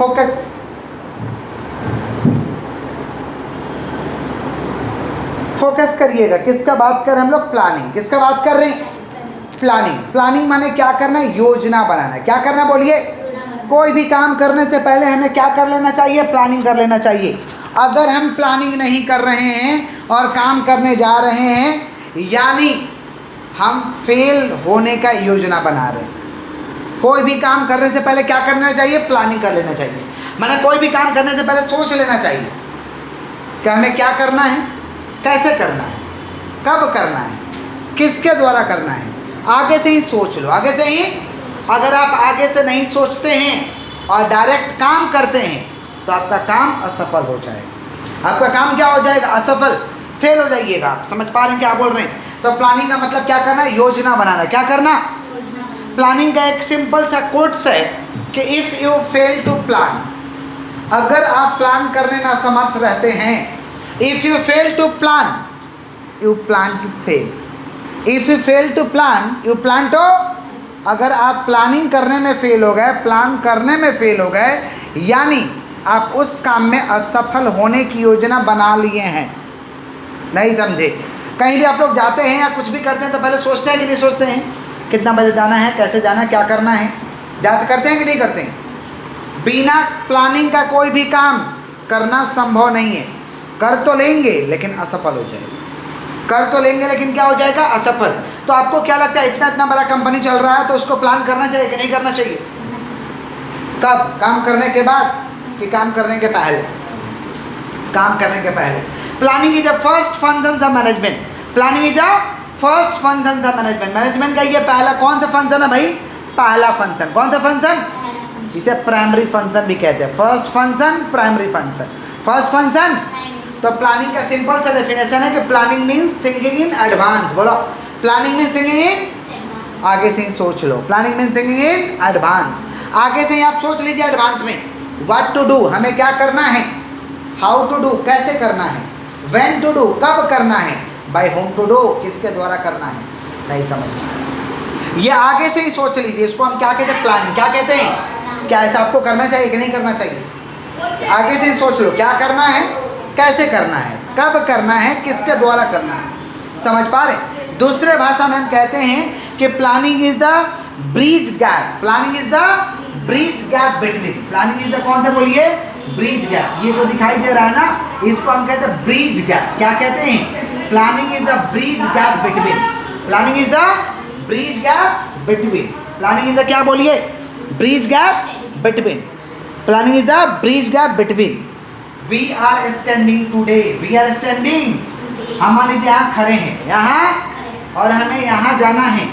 Focus. Focus करिएगा। किसका बात कर रहे हैं हम लोग? प्लानिंग। किसका बात कर रहे हैं? प्लानिंग। प्लानिंग माने क्या करना है? योजना बनाना है। क्या करना बोलिए? कोई भी काम करने से पहले हमें क्या कर लेना चाहिए? प्लानिंग कर लेना चाहिए। अगर हम प्लानिंग नहीं कर रहे हैं और काम करने जा रहे हैं, यानी हम फेल होने का योजना बना रहे हैं। कोई भी काम करने से पहले क्या करना चाहिए? प्लानिंग कर लेना चाहिए। माने कोई भी काम करने से पहले सोच लेना चाहिए कि हमें क्या करना है, कैसे करना है, कब करना है, किसके द्वारा करना है। आगे से ही सोच लो, आगे से ही। अगर आप आगे से नहीं सोचते हैं और डायरेक्ट काम करते हैं तो आपका काम असफल हो जाएगा। आपका काम क्या हो जाएगा? असफल, फेल हो जाइएगा। आप समझ पा रहे हैं क्या बोल रहे हैं? तो प्लानिंग का मतलब क्या करना है? योजना बनाना। क्या करना? प्लानिंग का एक सिंपल सा कोट्स है कि if you fail to plan, अगर आप प्लान करने में असमर्थ रहते हैं, if you fail to plan, you plan to fail. If you fail to plan, you plan to, अगर आप प्लानिंग करने में फेल हो गए, प्लान करने में फेल हो गए, यानी आप उस काम में असफल होने की योजना बना लिए हैं। नहीं समझे? कहीं भी आप लोग जाते हैं या कुछ भी करते हैं तो पहले सोचते हैं कि नहीं सोचते हैं? कितना बजे जाना है, कैसे जाना है, क्या करना है, जाते करते हैं कि नहीं करते हैं? बिना प्लानिंग का कोई भी काम करना संभव नहीं है। कर तो लेंगे लेकिन असफल हो जाएगा। कर तो लेंगे लेकिन क्या हो जाएगा? असफल। तो आपको क्या लगता है, इतना बड़ा कंपनी चल रहा है तो उसको प्लान करना चाहिए कि नहीं करना चाहिए? कब? काम करने के बाद कि काम करने के पहले? काम करने के पहले। Planning is a first function of management. Planning is a first function of management. Management का ये पहला कौन सा फंक्शन है भाई? पहला फंक्शन। कौन सा फंक्शन? इसे प्राइमरी फंक्शन भी कहते हैं। First function, primary function. First function. तो प्लानिंग का सिंपल सा डेफिनेशन है कि planning means thinking in advance. बोलो, प्लानिंग मीन्स थिंकिंग इन, आगे से ही सोच लो। Planning means thinking in advance. आगे से ही आप सोच लीजिए एडवांस में। व्हाट टू डू, हमें क्या करना है। हाउ टू डू, कैसे करना है। व्हेन टू डू, कब करना है। बाय होम टू डू, किसके द्वारा करना है। नहीं समझ में आया? ये आगे से ही सोच लीजिए। इसको हम क्या कहते हैं? प्लानिंग। क्या कहते हैं? क्या ऐसा आपको करना चाहिए कि नहीं करना चाहिए? आगे से ही सोच लो क्या करना है, कैसे करना है, कब करना है, किसके द्वारा करना है। समझ पा रहे? दूसरे भाषा में हम कहते हैं कि planning is the bridge gap. Planning is the bridge gap between. Planning is the कौन सा बोलिए? Bridge gap. ये जो दिखाई दे रहा है ना, इसको हम कहते हैं ब्रिज गैप। क्या कहते हैं? Planning is the bridge gap between. Planning is the bridge gap between. Planning is the क्या बोलिए? Bridge gap between. Planning is the bridge gap between. We are standing today. We are standing, हम मान लीजिए यहाँ खड़े हैं, यहाँ, और हमें यहाँ जाना है।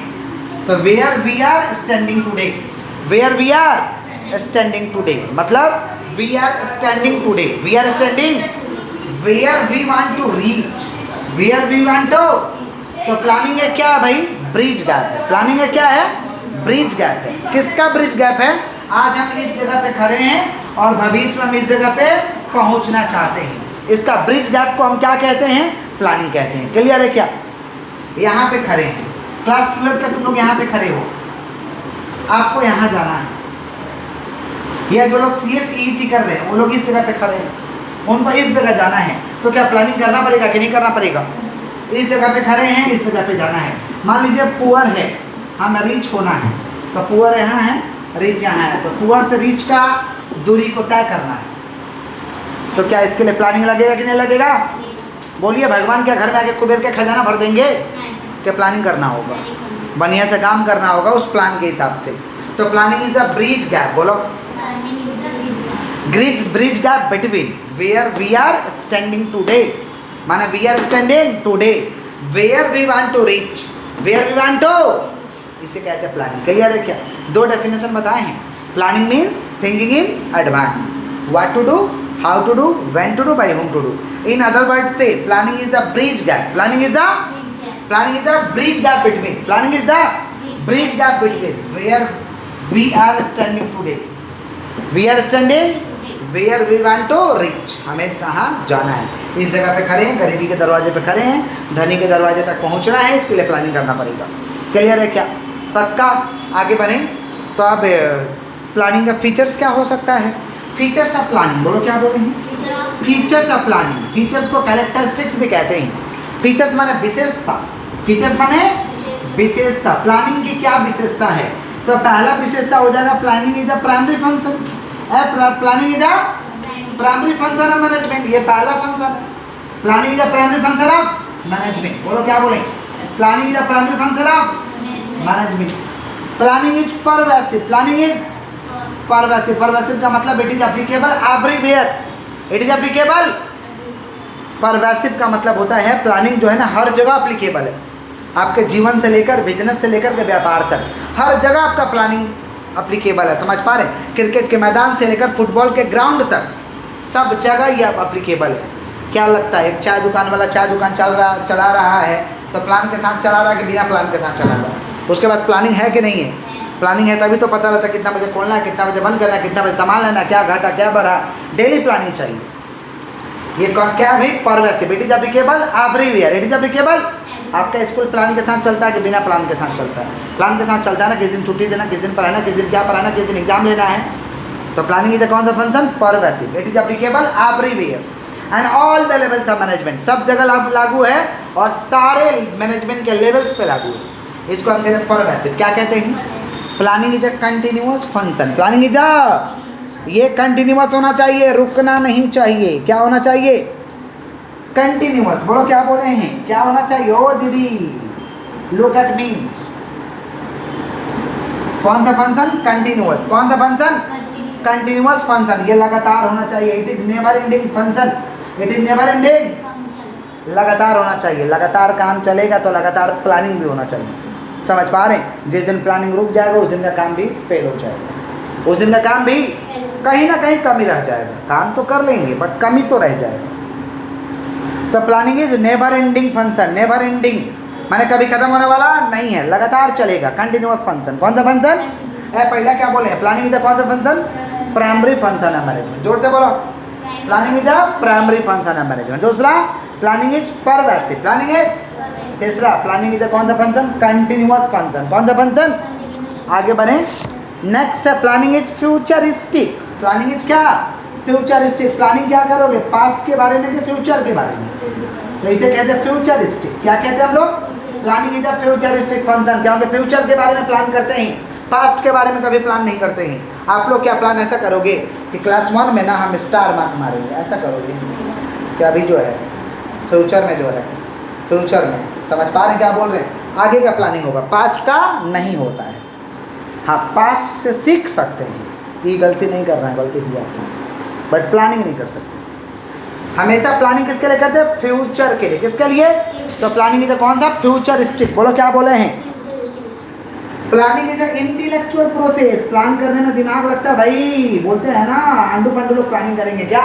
तो where we are standing today. Where we are standing today मतलब we are standing today. We are standing where we want to reach. Where we want to. तो प्लानिंग है क्या भाई? ब्रिज गैप है। प्लानिंग है क्या है? ब्रिज गैप है। किसका ब्रिज गैप है? आज हम इस जगह पे खड़े हैं और भविष्य में हम इस जगह पे पहुंचना चाहते हैं। इसका ब्रिज गैप को हम क्या कहते हैं? प्लानिंग कहते हैं। क्लियर है क्या? यहाँ पे खड़े हैं, क्लास 12 का तुम लोग यहाँ पे खड़े हो, आपको यहाँ जाना है। या जो लोग CSET कर रहे हैं वो लोग इस जगह पे खड़े हैं, उनको इस जगह जाना है। तो क्या प्लानिंग करना पड़ेगा कि नहीं करना पड़ेगा? इस जगह पे खड़े हैं, इस जगह पे जाना है। मान लीजिए पुअर है, हमें रीच होना है, तो पुअर यहाँ है, रीच यहाँ है। तो पुअर से रीच का दूरी को तय करना है। तो क्या इसके लिए प्लानिंग लगेगा कि नहीं लगेगा? बोलिए, भगवान के घर में आके कुबेर के खजाना भर देंगे? क्या प्लानिंग करना होगा, बढ़िया से काम करना होगा उस प्लान के हिसाब से। तो planning is the bridge gap. बोलो, bridge gap between where we are standing today, माने we are standing today, where we want to reach, where we want to, इसे कहते हैं प्लानिंग। क्लियर है क्या? दो डेफिनेशन बताए हैं। Planning means thinking in advance, what to do, how to do, when to do, by whom to do. In other words say planning is the bridge gap. Planning is the bridge gap between. Planning is the bridge gap between where we are standing today. We are standing where we want to reach. हमें कहाँ जाना है? इस जगह पे खड़े हैं, गरीबी के दरवाजे पे खड़े हैं, धनी के दरवाजे तक पहुँचना है, इसके लिए प्लानिंग करना पड़ेगा। क्लियर है क्या? पक्का? आगे बढ़ें तो अब प्लानिंग का फीचर्स क्या हो सकता है? फीचर्स ऑफ प्लानिंग, बोलो क्या बोलेंगे? Features of planning. फीचर्स को कैरेक्टरिस्टिक्स भी कहते हैं। फीचर्स माने विशेषता, फीचर्स माने विशेषता। प्लानिंग की क्या विशेषता है? तो पहला विशेषता हो जाएगा planning is a primary function. Planning is a primary function of management, ये पहला function. Planning is a primary function of management, बोलो क्या बोले? Planning is a primary function of management. Planning is pervasive, planning is pervasive. Pervasive का मतलब it is applicable everywhere, it is applicable. Pervasive का मतलब होता है प्लानिंग जो है ना हर जगह एप्लीकेबल है। आपके जीवन से लेकर बिजनेस से लेकर के व्यापार तक हर जगह आपका प्लानिंग एप्लीकेबल है। समझ पा रहे हैं? क्रिकेट के मैदान से लेकर फुटबॉल के ग्राउंड तक सब जगह ये एप्लीकेबल है। क्या लगता है, एक चाय दुकान वाला चाय दुकान चला रहा है तो प्लान के साथ चला रहा है कि बिना प्लान के साथ चला रहा है? उसके पास प्लानिंग है कि नहीं है? प्लानिंग है तभी तो पता रहता है कितना बजे खोलना है, कितना बजे बंद करना है, कितना बजे सामान लेना, क्या घटा क्या बढ़ा। डेली प्लानिंग चाहिए। ये क्या है भाई? Pervasive. It is applicable everywhere, it is applicable. आपका स्कूल प्लान के साथ चलता है कि बिना प्लान के साथ चलता है? प्लान के साथ चलता है ना, किस दिन छुट्टी देना, किस दिन पढ़ाना, किस दिन क्या पढ़ाना, किस दिन एग्जाम लेना है। तो प्लानिंग इज कौन सा function? Pervasive. It is applicable everywhere and all the levels of management, सब जगह लागू है और सारे मैनेजमेंट के लेवल्स पे लागू है। इसको हम कहते हैं परवेसिव। क्या कहते हैं? Planning is a continuous function. Planning is अ, ये कंटिन्यूअस होना चाहिए, रुकना नहीं चाहिए। क्या होना चाहिए? कंटिन्यूअस। बोलो क्या बोले हैं? क्या होना चाहिए? ओ दीदी लुक एट मी। कौन सा फंक्शन? कंटिन्यूअस। कौन सा फंक्शन? Continuous function. ये लगातार होना चाहिए। It is never ending function, it is never ending. लगातार होना चाहिए। लगातार काम चलेगा तो लगातार प्लानिंग भी होना चाहिए। समझ पा रहे हैं? जिस दिन प्लानिंग रुक जाएगा उस दिन का काम भी फेल हो जाएगा, उस दिन का काम भी कहीं ना कहीं कमी रह जाएगा। काम तो कर लेंगे बट कमी तो रह जाएगा। तो planning is never ending function. Never ending माने कभी खत्म होने वाला नहीं है, लगातार चलेगा। Continuous function. कौन सा फंक्शन? पहला क्या बोले? प्लानिंग इज कौन सा फंक्शन? प्राइमरी फंक्शन है मैनेजमेंट। जोर से बोलो, planning is a primary function है मैनेजमेंट। दूसरा planning is pervasive. Planning is तीसरा प्लानिंग इज कौन सा फंक्शन? Continuous function. कौन सा फंक्शन? आगे बढ़े। नेक्स्ट है planning is futuristic. Planning is क्या? फ्यूचरिस्टिक। प्लानिंग क्या करोगे? पास्ट के बारे में कि फ्यूचर के बारे में? तो इसे कहते हैं फ्यूचरिस्टिक। क्या कहते हैं हम लोग? Planning is a futuristic function. क्योंकि फ्यूचर के बारे में प्लान करते हैं, पास्ट के बारे में कभी प्लान नहीं करते हैं। आप लोग क्या प्लान ऐसा करोगे कि क्लास 1 में ना हम स्टार मार्क मारेंगे, ऐसा करोगे क्या? अभी जो है फ्यूचर में जो है, फ्यूचर में समझ पा रहे हैं क्या बोल रहे हैं? आगे का प्लानिंग होगा, पास्ट का नहीं होता है। हाँ, पास्ट से सीख सकते हैं ये गलती नहीं कर रहे हैं, गलती हुई आपने, बट प्लानिंग नहीं कर सकते। हमेशा प्लानिंग किसके लिए करते हैं? फ्यूचर के लिए। किसके लिए? तो प्लानिंग इज कौन सा? फ्यूचरिस्टिक। बोलो क्या बोले हैं? Planning is intellectual process. Plan करने में दिमाग लगता है भाई। बोलते हैं ना अंडू पंडू लोग प्लानिंग करेंगे, क्या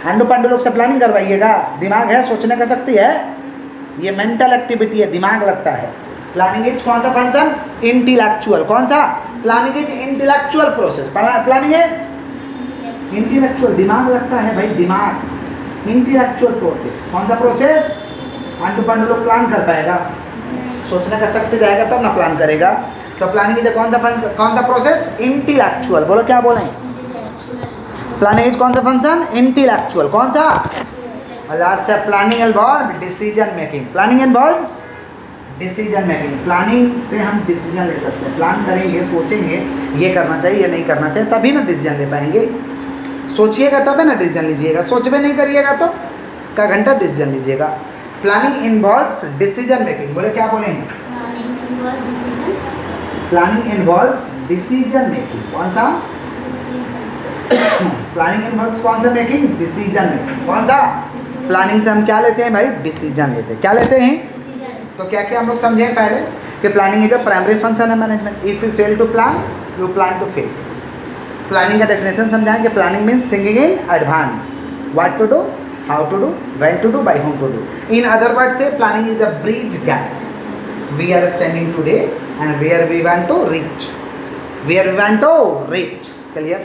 अंडू पंडू लोग से प्लानिंग करवाइएगा? दिमाग है, सोचने का शक्ति है, ये मेंटल एक्टिविटी है, दिमाग लगता है। प्लानिंग इज कौन सा फंक्शन? इंटेलेक्चुअल। कौन सा? Planning is intellectual process. Planning is intellectual, दिमाग लगता है भाई, दिमाग। Intellectual process. कौन सा प्रोसेस? अंडू पंडू लोग प्लान कर पाएगा? सोचने का शक्ति रहेगा तब ना प्लान करेगा। तो प्लानिंग इज कौन सा प्रोसेस? इंटेलेक्चुअल। बोलो क्या बोलें? प्लानिंग इज कौन सा फंक्शन? इंटेलेक्चुअल। कौन सा? और लास्ट है planning involve decision making. Planning involves decision making. Planning से हम डिसीजन ले सकते हैं। प्लान करेंगे, सोचेंगे ये करना चाहिए, ये नहीं करना चाहिए, तभी ना डिसीजन ले पाएंगे। सोचिएगा तब है ना डिसीजन लीजिएगा, सोचबे नहीं करिएगा तो का घंटा डिसीजन लीजिएगा। Planning involves decision making. बोले क्या बोले हैं? Planning involves decision making. कौन सा? प्लानिंग इन्वॉल्व्स कौन सा? Making decision making. कौन सा? प्लानिंग से हम क्या लेते हैं भाई? डिसीजन लेते हैं। क्या लेते हैं? तो क्या क्या हम लोग समझें पहले कि planning is a primary function है management. If you fail to plan you plan to fail. Planning का डेफिनेशन समझाएं कि planning means thinking in advance, what to do, how to do, when to do, by whom to do. In other words, say planning is a bridge gap we are standing today and where we want to reach. Where we want to reach. Clear?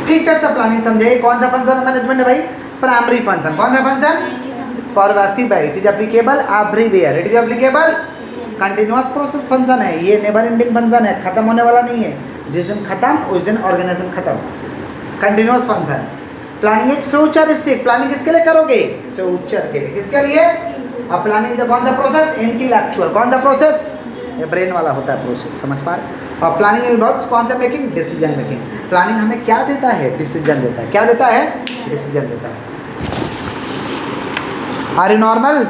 Features of planning समझे। कौन सा function management है भाई? Primary function. कौन सा function? Pervasive है। It is applicable everywhere. It is applicable continuous process function है। ये नेवर एंडिंग फंक्शन है, खत्म होने वाला नहीं है। जिस दिन खत्म उस दिन ऑर्गेनिज्म खत्म, continuous function. Planning is futuristic, planning किसके लिए करोगे? फ्यूचर के लिए। किसके लिए? अब प्लानिंग इज कौन सा प्रोसेस? इंटेलेक्चुअल। कौन सा प्रोसेस? ये ब्रेन वाला होता है प्रोसेस, समझ पा रहे? और प्लानिंग इन्वॉल्व्स कौन सा मेकिंग? Decision making. प्लानिंग हमें क्या देता है? डिसीजन देता है। क्या देता है? डिसीजन देता है। Are you normal?